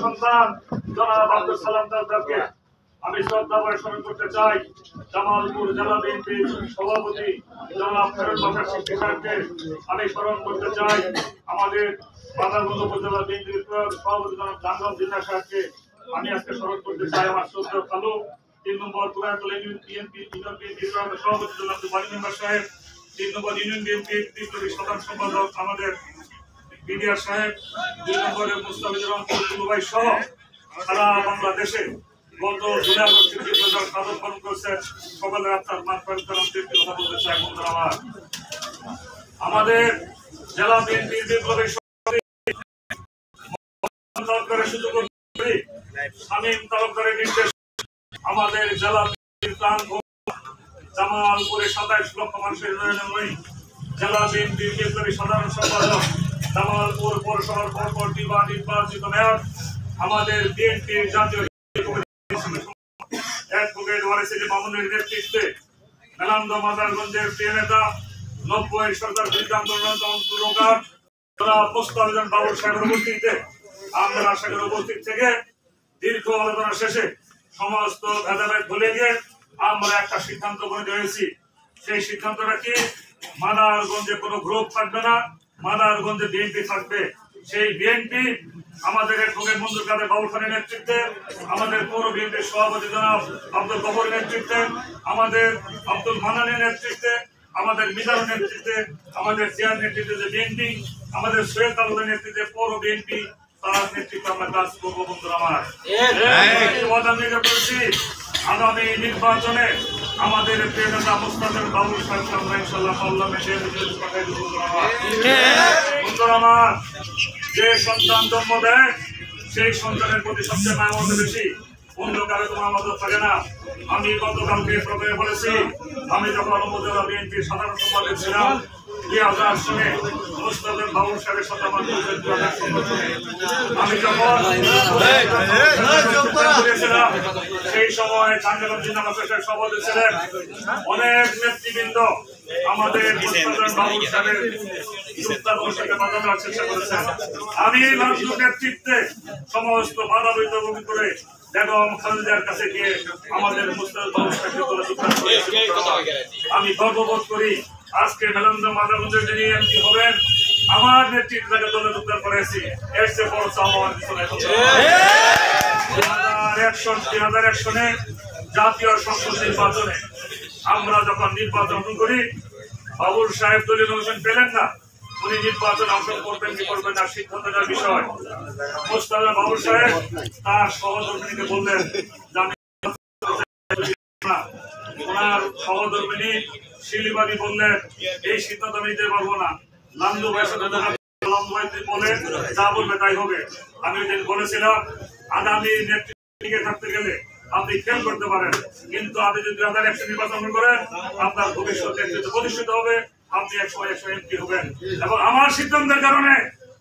সন্তান জনাব আব্দুল সালাম তালুকদারকে আমি শ্রদ্ধা করে স্মরণ করতে চাই। জামালপুর জেলা বিএনপির সভাপতি জনাব ফেরত বাসার শিক্ষক সাহেবকে আমি স্মরণ করতে চাই। আমাদের বাদারগঞ্জ উপজেলা বিএনপির সভাপতি জনাব জানগঞ্জ জিন্না সাহেবকে আমি আজকে স্মরণ করতে চাই। আমার শ্রদ্ধা কালু 3 নম্বর কুরাতলা ইউনিয়ন বিএনপি সভাপতি জনাব বাড়ি মেম্বার সাহেব, 3 নম্বর ইউনিয়ন বিএনপির বিপ্লবী সাধারণ সম্পাদক আমাদের বিডিআর সাহেব, 2 নম্বরে মুস্তাফিজুর রহমান ভাই সহ সারা বাংলাদেশে গত জুলাই আগস্টের যে সাধন পালন করেছেন সকলের আত্মার মান কথা বলতে চাই। আমাদের জেলা বিএনপির বিপ্লবী শামীম তালুকদারের নির্দেশ আমাদের জেলা জামালপুরে 27 লক্ষ মানুষের উন্নয়নে জেলা বিএনপির বিপ্লবী সাধারণ সম্পাদক জামালপুর পৌরসভার পরপর নির্বাচিত মেয়র আমাদের বিএনপির জাতীয় অ্যাডভোকেট ওয়ারিস মামুনের নেতৃত্বে মেলান্দ মাদারগঞ্জের প্রিয় নেতা 90 সরকার বিরোধী আন্দোলন মোস্তাফিজুর বাবুল সাহেবের উপস্থিতিতে আমরা আশাকের উপস্থিত থেকে দীর্ঘ আলোচনা শেষে সমস্ত ভেদাভেদ ভুলে গিয়ে আমরা একটা সিদ্ধান্ত উপনীত হয়েছি। সেই সিদ্ধান্তটা কি? মাদারগঞ্জে কোনো গ্রুপ থাকবে না, মাদারগঞ্জে বিএনপি থাকবে। সেই বিএনপি আমাদের অ্যাডভোকেট মঞ্জুর কাদের বাবুল খানের নেতৃত্বে, আমাদের পৌর বিএনপির সভাপতি জনাব আব্দুল গফরের নেতৃত্বে, আমাদের আব্দুল মান্নানের নেতৃত্বে, আমাদের মিজানের নেতৃত্বে, আমাদের জিয়ার নেতৃত্বে যে বিএনপি, আমাদের সৈয়দ আলমের নেতৃত্বে পৌর বিএনপি, তার নেতৃত্বে আমরা কাজ করবো। বন্ধুরা আমার, আগামী নির্বাচনে আমাদের প্রিয় নেতা মুস্তাফিজুর বাবুল সাহেব আমরা ইনশাআল্লাহ পার্লামেন্টে পাঠাই দেব। বন্ধুরা আমার, যে সন্তান জন্ম দেয় সেই সন্তানের প্রতি সবচেয়ে মায়া মমতা বেশি, অন্য কারো তোমার মদত থাকে না। আমি গতকালকে প্রথমে বলেছি, আমি যখন উপজেলা বিএনপির সাধারণ সম্পাদক ছিলাম 2000 সনে মুস্তাফিজুর বাবুল সাহেবের সাথে আমার আমি যখন সেই সময় চাঙ্গেগঞ্জ জিন্নাবাসের সভাপতি ছিলেন অনেক নেতৃবৃন্দ আমাদের মুস্তাফিজুর বাবুল সাহেবের চেষ্টা করেছেন। আমি মানুষের নেতৃত্বে সমস্ত বাধা বিতরণ করে বেগম খালেদার কাছে গিয়ে আমাদের মুস্তাফিজুর বাবুল সাহেবকে আমি গর্ববোধ করি। আজকে মেলান্দ মাদারগঞ্জের যিনি এমপি হবেন আমার নেতৃত্বে দলে যোগদান করেছি, এর চেয়ে বড় চাওয়া কিছু নাই। 2001 সনে জাতীয় সংসদ নির্বাচনে আমরা যখন নির্বাচন করি, বাবুল সাহেব দলীয় নমিনেশন পেলেন না, উনি নির্বাচন অংশগ্রহণ করবেন কি করবেন না সিদ্ধান্ত নেওয়ার বিষয়। মুস্তাফিজুর বাবুল সাহেব তার সহধর্মিনীকে বললেন যে আমি ওনার সহধর্মিনী শিলিবাড়ি বললেন এই সিদ্ধান্ত আমি নিতে পারবো না, লান্দু ভাইয়ের সাথে বলে যা বলবে তাই হবে। আমি বলেছিলাম আগামী নেতৃত্বে থাকতে গেলে আপনি খেয়াল করতে পারেন, কিন্তু আপনি যদি 2001 নির্বাচন করেন আপনার ভবিষ্যৎ নেতৃত্ব প্রতিষ্ঠিত হবে, আপনি 100 এমপি হবেন। এবং আমার সিদ্ধান্তের কারণে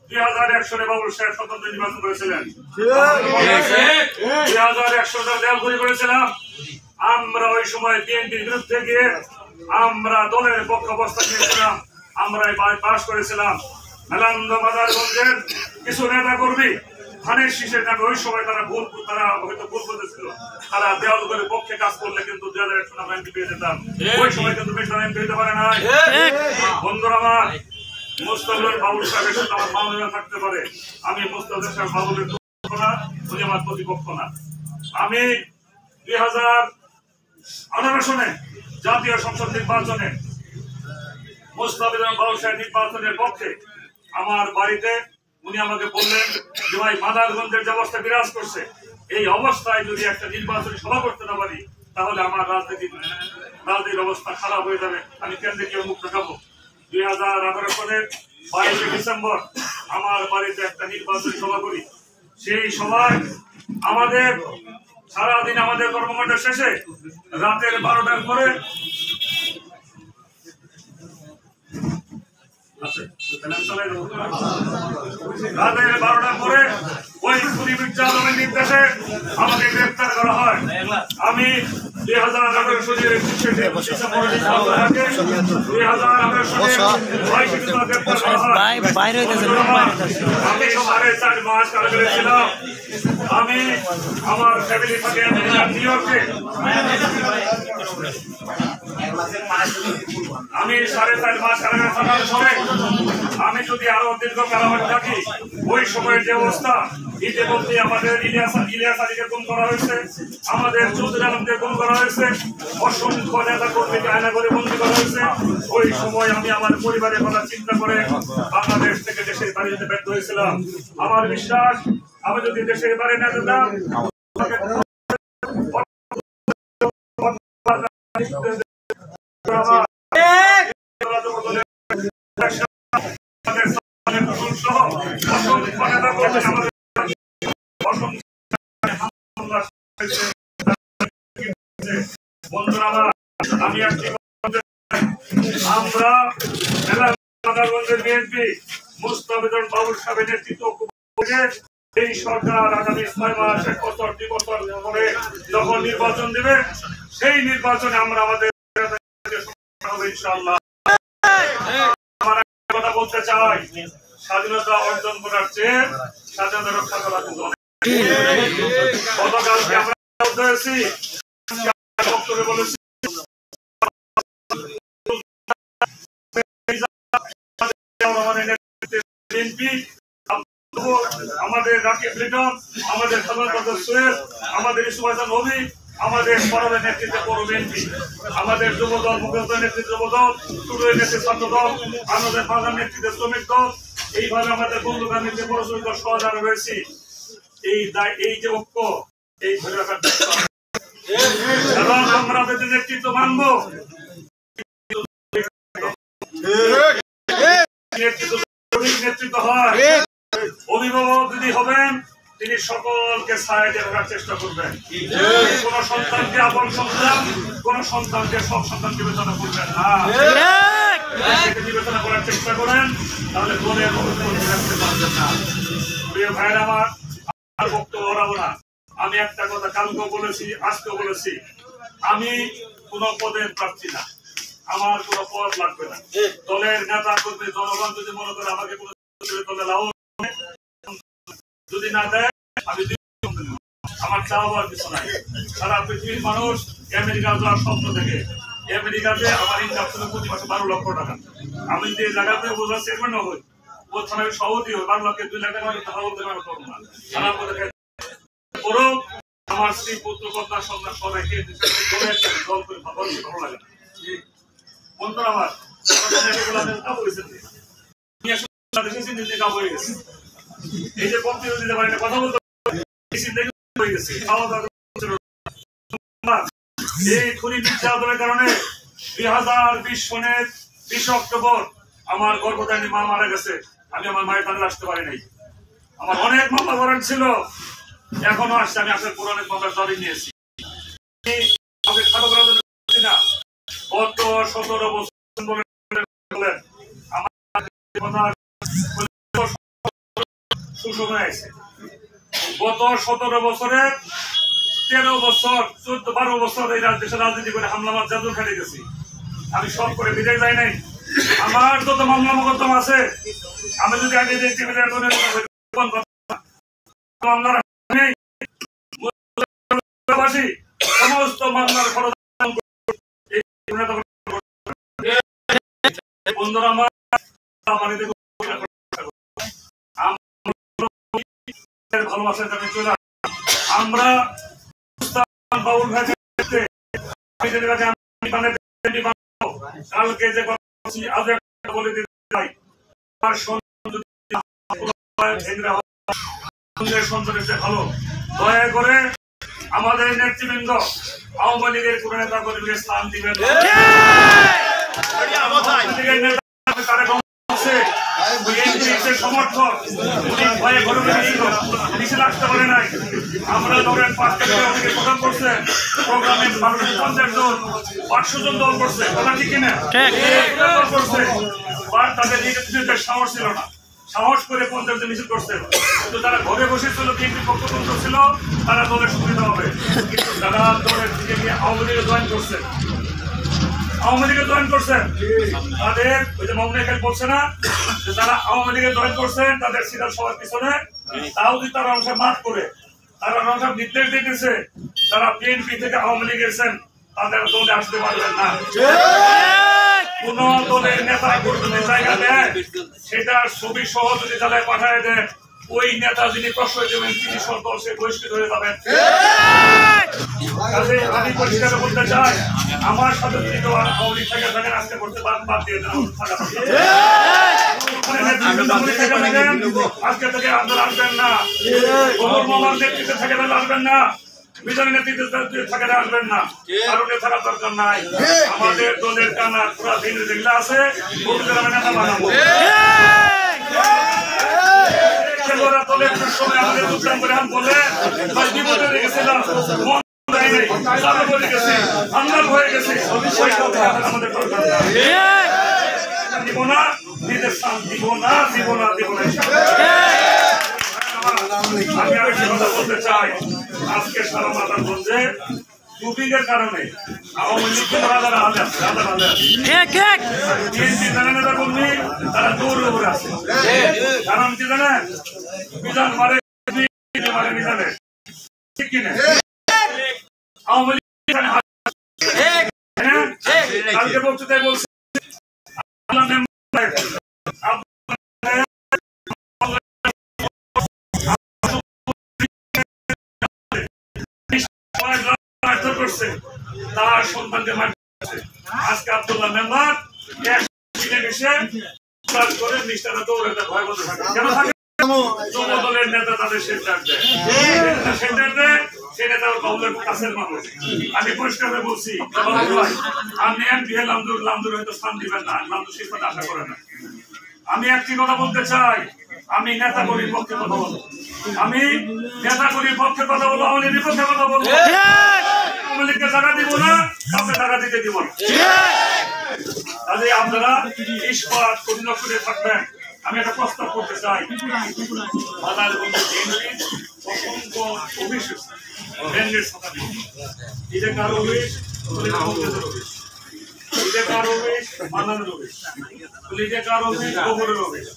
2001 সনে বাবুল সাহেব স্বতন্ত্র নির্বাচন করেছিলেন। 2001 সনে দেওয়াল করেছিলাম আমরা, ওই সময় বিএনপির বিরুদ্ধে গিয়ে আমরা দলের পক্ষ অবস্থান নিয়েছিলাম, আমরা পাশ করেছিলাম। মেলান্দ মাদারগঞ্জের কিছু নেতা কর্মী ধানের শীষের নামে ওই সময় তারা হয়তো ভুল বলেছিল, তারা দেওয়াল করে পক্ষে কাজ করলে কিন্তু 2001 সনে আমরা এমপি পেয়ে যেতাম। ওই সময় কিন্তু এমপি পেতে পারে না। বন্ধুরা আমার, মুস্তাফিজুর বাবুল সাহেবের সাথে আমার মামলা থাকতে পারে, আমি মুস্তাফিজুর সাহেব বাবুলের পক্ষ না, উনি আমার প্রতিপক্ষ না। আমি 2018 সনে জাতীয় সংসদ নির্বাচনে মুস্তাফিজুর বাবুল সাহেব নির্বাচনের পক্ষে আমার বাড়িতে উনি আমাকে বললেন যে ভাই মাদারগঞ্জের যে অবস্থা বিরাজ করছে, এই অবস্থায় যদি একটা নির্বাচনী সভা করতে না পারি তাহলে আমার রাজনীতির অবস্থা খারাপ হয়ে যাবে, আমি কেন্দ্রে গিয়ে মুখ দেখাবো। 2018 সনের 22 ডিসেম্বর আমার বাড়িতে একটা নির্বাচনী সভা করি। সেই সভায় আমাদের সারাদিন আমাদের কর্মকাণ্ড শেষে রাতের 12টার পরে ওই নির্দেশে আমাকে গ্রেফতার করা হয়। আমি 2018 সালের 21শে ডিসেম্বর 2018 সালের 22 তারিখে গ্রেপ্তার করা হয়। আমি 4.5 মাস কারাগারে ছিলাম। আমি আমার ফ্যামিলি থেকে নিউ ইয়র্কে আমি 4.5 মাস কারাগারে থাকার পরে আমি যদি আরো দীর্ঘ কারাগারে থাকি, ওই সময়ের যে অবস্থা, ইতিমধ্যে আমাদের ইলিয়াস আলীকে গুম করা হয়েছে, আমাদের চৌধুরী আলমকে গুম করা হয়েছে, অসংখ্য নেতা কর্মীকে আয়না করে বন্দী করা হয়েছে। ওই সময় আমি আমার পরিবারের কথা চিন্তা করে বাংলাদেশ থেকে দেশের বাড়ি যেতে ব্যর্থ হয়েছিলাম। আমার বিশ্বাস, আমি যদি দেশের বাড়ি না যেতাম, আমরা বিএনপি মুস্তাফিজুর বাবুর সাহেবের নেতৃত্ব এই সরকার আগামী 6 মাস 1 বছর 2 বছর পরে যখন নির্বাচন দেবে, সেই নির্বাচনে আমরা আমাদের ইনশাআল্লাহ। কথা বলতে চাই, স্বাধীনতা অর্জন করার চেয়ে স্বাধীনতা রক্ষা করা কিন্তু অনেক। গতকালকে আমরা বলতেছি, বক্তব্যে বলেছি আমাদের রাকিব লিটন, আমাদের সোহেল, আমাদের সুভাষচন্দ্র নবী, আমাদের পরমের নেতৃত্বে বড় বিএনপি, আমাদের যুবদল মুক্তিযোদ্ধার নেতৃত্বে যুবদল, টুডুয়ের নেতৃত্বে ছাত্র দল, আমাদের বাজার নেতৃত্বে শ্রমিক দল, এইভাবে আমাদের বন্ধুকার নেতৃত্বে বড় শ্রমিক দল সহযোগিতা রয়েছে। এই যে ঐক্য, এই ধরে রাখার এবং আমরা আমাদের নেতৃত্ব মানব। নেতৃত্ব হয়, অভিভাবক যদি হবেন, তিনি সকলকে সাইডে রাখার চেষ্টা করবেন। কোন সন্তানকে আপন সন্তান, কোন সন্তানকে সব সন্তান বিবেচনা করবেন না। বিবেচনা করার চেষ্টা করেন, তাহলে দলের রাখতে পারবেন না। প্রিয় ভাইয়ের আমার, আর বক্তব্য বাড়াবো না। আমি একটা কথা কালকেও বলেছি, আজকেও বলেছি, আমি কোন পদের প্রার্থী না, আমার কোন পদ লাগবে না। দলের নেতা কর্মী জনগণ যদি মনে করে আমাকে কোন দলে লাভ যদি না দেয়, আমি আমার চাওয়ার কিছু নাই। সারা পৃথিবীর মানুষ আমেরিকা যাওয়ার স্বপ্ন থেকে, আমেরিকাতে আমার ইনকাম ছিল প্রতি মাসে 12 লক্ষ টাকা। আমি যে জায়গাতে বোঝার চেয়ারম্যান হই, ও থানায় সভাপতি হই, 12 লক্ষে 2 লাখ টাকা কথা বলতে পারবো না। সারা পুরো আমার স্ত্রী পুত্র কন্যা সন্তান সবাইকে দল করে ভালো লাগে না। বন্ধুরা আমার, এই যে বক্তব্য দিতে পারি না, কথা বলতে হয়ে গেছে। এই খুনি নির্যাতনের কারণে 2020 সনের 20 অক্টোবর আমার গর্ভধারিণী মা মারা গেছে। আমি আমার মায়ের কাছে আসতে পারি নাই। আমার অনেক মামলা ওয়ারেন্ট ছিল, এখনো আসছে। আমি আসলে পুরানো মামলার দাবি নিয়েছি। গত 17 বছর সুসময় আছে। গত 17 বছরে 13 বছর 14-12 বছর এই দেশের রাজনীতি করে হামলা জাদুর খেটে গেছি। আমি সব করে বিদায় যাই নাই। আমার যত মামলা মোকদ্দমা আছে, আমি যদি আগে সমস্ত মামলার খরচ বন্ধুরা আমার ভালোবাসার কাছে চলে আমরা কালকে যে আজ বলে দিতে চাই, ভালো দয়া করে আমাদের নেতৃবৃন্দ আওয়ামী লীগের কোন নেতা কর্মীকে স্থান দিবেন। সমর্থক ভয়ে ঘরে মিছিল আসতে পারে নাই। আমরা ধরেন 5 প্রোগ্রাম করছে, প্রোগ্রামে 50 জন 500 জন দল করছে, কথা ঠিক কিনা করছে। তাদের নিজেদের সাহস ছিল না, সাহস করে 50 জন মিছিল করছে। কিন্তু যারা ঘরে বসেছিল বিএনপি পক্ষতন্ত্র ছিল তারা দলের সুবিধা হবে, কিন্তু যারা দলের দিকে গিয়ে আওয়ামী লীগে জয়েন করছেন তাদের ওই যে মামুন খান বলছে না যে যারা আওয়ামী লীগে জয়েন করছেন তাদের সিরিয়াল সবার পিছনে, তাও যদি তারা অংশে মাঠ করে তারা অংশ নির্দেশ দিতেছে তারা বিএনপি থেকে আওয়ামী লীগে গেছেন তাদের দলে আসতে পারবেন না। কোন দলের নেতা যদি জায়গা দেয় সেটা ছবি সহ যদি তাদের পাঠায় দেন ওই নেতা যিনি প্রশ্রয় দেবেন তিনি দল সে বহিষ্কৃত হয়ে যাবেন। আমি পরিষ্কার বলতে চাই আমার সাথে যদি কেউ আওয়ামী লীগ থেকে থাকেন আজকে করতে বাদ দিয়ে দেন, আজকে থেকে আপনারা আসবেন না, ওমর মামার নেতৃত্বে থেকে আসবেন না, বিজয় নেতৃত্বে থাকে আসবেন না, কারণ থাকা দরকার নাই। আমাদের দলের কানা পুরা দিন যেগুলো আছে নেতা বানাবো। দলের সময় আমাদের উদ্যান করে বলে বিপদে রেখেছিলাম হয়ে গেছে আমাদের দরকার দিব না, নিজের স্থান দিব না, দিব না, দিব না। আমি আরেকটা কথা বলতে চাই, আজকে সারা মাথার মধ্যে টুপিকের কারণে আওয়ামী লীগ নেতা কর্মী তারা দৌড়ে উপরে আছে। কারণ কি জানেন, বিধান মারে বিধানে ঠিক কিনা আওয়ামী লীগ কালকে বক্তৃতায় বলছে তার সন্তানকে মারছে। আজকে আব্দুল্লাহ মেম্বার করে নিষ্ঠাটা দৌড়ে ভয় বলতে থাকে, কেন থাকে দলের নেতা তাদের সেন্টার দেয়, সেন্টার দেয় সে নেতা দলের কাছের মানুষ। আমি পরিষ্কার বলছি আপনি এমপি লামদুর হয়তো স্থান দিবেন না, লামদুর সেই কথা আশা করে না। আমি একটি কথা বলতে চাই, আমি নেতা করির পক্ষে কথা বলবো, আমি নেতা করির পক্ষে কথা বলবো, আওয়ামী লীগের পক্ষে কথা বলবো। আওয়ামী লীগকে টাকা দিব না, কাউকে টাকা দিতে দিব না। তাহলে আপনারা ইস্পাত কঠিন করে থাকবেন। আমি একটা প্রস্তাব করতে চাই, অসংখ্য অফিস এটা কারো অফিস, এটা কারো অফিস মানানোর অফিস, এটা কারো অফিস গোবরের অফিস,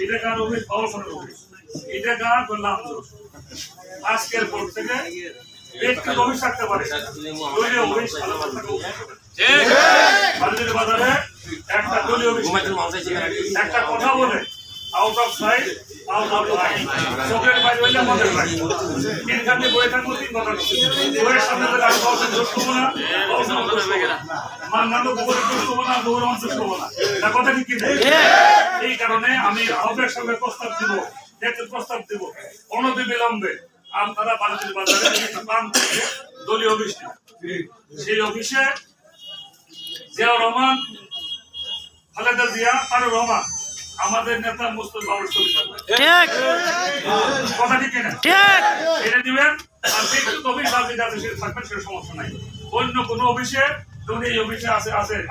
এটা কারো অফিস বাউসনের অফিস, এটা কার বললাম। আজকের পর থেকে ব্যক্তিগত অফিস থাকতে পারে, অফিস বাজারে একটা দলীয় অফিস একটা কথা বলে out of side out of line, চোখের বাইরে হইলে মনের বাইরে তিনখানে বই থাকবো, তিন কথা বইয়ের সামনে দোষ করবো না, মান্নানো গোবরের দোষ করবো না, গোবর অংশ করবো না, তার কথা ঠিক কিনা। এই কারণে আমি আহ্বানের সঙ্গে প্রস্তাব দিব, প্রস্তাব দিব অনতিবিলম্বে আপনারা বাজারে দলীয় অফিস সেই অফিসে জিয়াউর রহমান, খালেদা জিয়া, তারেক রহমান আমাদের নেতা মুস্তফা বাবুর ছবি থাকবে, কথা ঠিক কিনা এটা দিবেন। আর ব্যক্তিগত অফিস আপনি যাতে থাকবেন সেটা সমস্যা নাই। অন্য কোনো অফিসে যদি এই অফিসে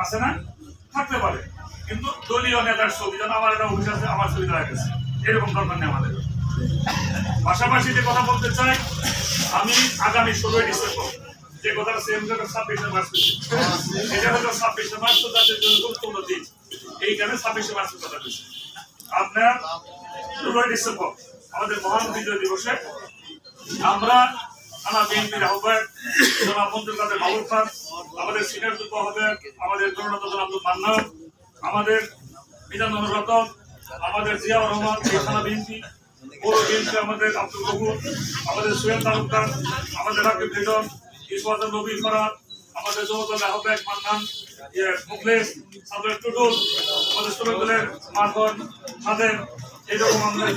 আছে না থাকতে পারে, কিন্তু দলীয় নেতার ছবি, যেন আমার একটা অফিস আছে আমার ছবি দেওয়া গেছে, এরকম দরকার নেই আমাদের। পাশাপাশি যে কথা বলতে চাই, আমি আগামী 16 ডিসেম্বর যে কথাটা 26শে মার্চ এটা হলো 26শে মার্চ তাদের জন্য গুরুত্বপূর্ণ দিন, এই কারণে 26শে মার্চ কথা বলছি। আপনার 16 ডিসেম্বর আমাদের মহান বিজয় দিবসে আমরা থানা বিএনপির আহ্বায়ক জনাব মঞ্জুর কাদের বাবুল খান, আমাদের সিনিয়র যুগ্ম আহ্বায়ক আমাদের জননেতা জনাব আব্দুল মান্নান, আমাদের মিজানুর রতন, আমাদের জিয়াউর রহমান থানা বিএনপি, পৌর বিএনপি আমাদের আব্দুল কবুর, আমাদের সোহেল তালুকদার, আমাদের রাকিব লিটন, ইসমাত নবী ফরাদ, আমাদের যুবদলের আহ্বায়ক মান্নান মুখলেস, সাদর টুটুল, আমাদের শ্রমিক দলের মাখন খাদেম, এইরকম আমাদের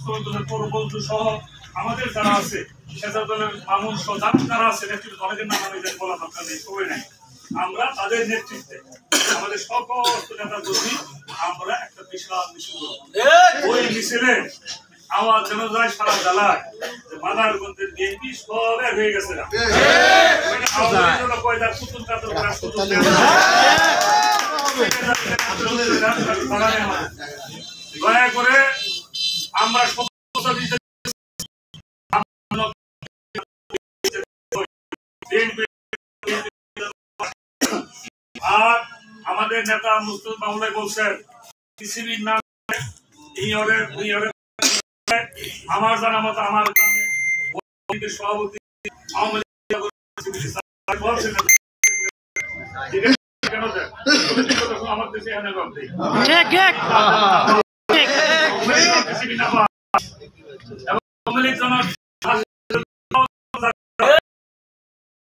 শ্রমিক দলের পৌর বন্ধু সহ আমাদের যারা আছে সেসব দলের মামুন সহ যারা আছে নেতৃত্ব, অনেকের নাম আমি বলা দরকার নেই, সবাই নাই। আমরা তাদের নেতৃত্বে আমাদের সকল নেতার জন্য আমরা একটা বিশাল মিছিল করব। ওই মিছিলে আওয়াজ যেন যায় সারা জেলায়, মাদারগঞ্জের বিএনপি সব এক হয়ে গেছে না, দয়া করে আমরা বিএনপি আর আমাদের নেতা মুস্তফা মামুন বলছেন পৃথিবীর নাম আমার জানা মতো আমার গ্রামে সভাপতি আওয়ামী লীগ বলছেন আমার দেশে এখানে আওয়ামী লীগ